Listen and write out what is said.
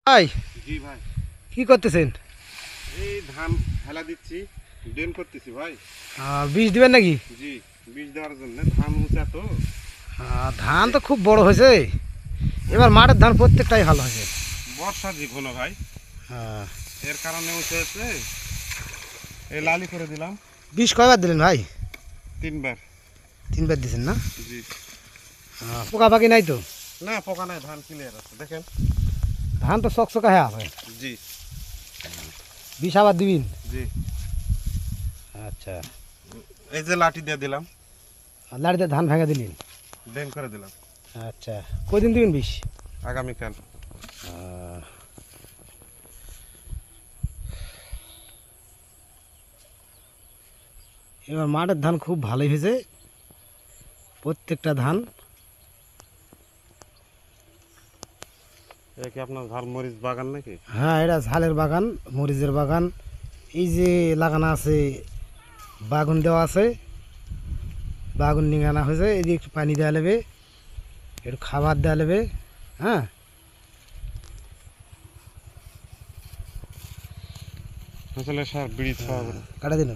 ভাই জি ভাই, কি করতেছেন? এই ধান হেলা দিচ্ছি, ড্রেন করতেছি ভাই। বীজ দিবেন নাকি? জি, বীজ দেওয়ার জন্য ধান উঁচা তো। ধান তো খুব বড় হয়েছে। এবার মাঠের ধান প্রত্যেকটাই ভালো হয়েছে। বর্ষা যে ঘন ভাই, আহ, এর কারণে উঁচা হয়েছে। এই লালি করে দিলাম বীজ কয়বার দিলেন ভাই? 3বার। 3বার দিয়েছেন না? জি, পোকা পাখি নাই তো? না পোকা নাই, ধান ক্লিয়ার আছে দেখেন। ধান তো চকচকা হয়ে আছে। জি বিষ আবার দিবেন? জি, আচ্ছা, এই যে লাঠি দিয়ে দিলাম, লাড়িতে ধান ভেঙে দিলেন? ড্রেন করে দিলাম। আচ্ছা, কয়দিন দিবেন বিষ? আগামীকাল। এবার মাঠের ধান খুব ভালোই হয়েছে, প্রত্যেকটা ধান। এটা কি আপনার ঝাল মরিচ বাগান নাকি? হ্যাঁ, এটা ঝালের বাগান, মরিচের বাগান। এই যে লাগানো আছে, বাগুন দেওয়া আছে, বাগুন নিঙানা হয়েছে। এদিকে একটু পানি দেওয়া লাগবে, একটু খাবার দেওয়া লাগবে। হ্যাঁ, আসলে সার বিড়ি খাওয়া কাটা দিন।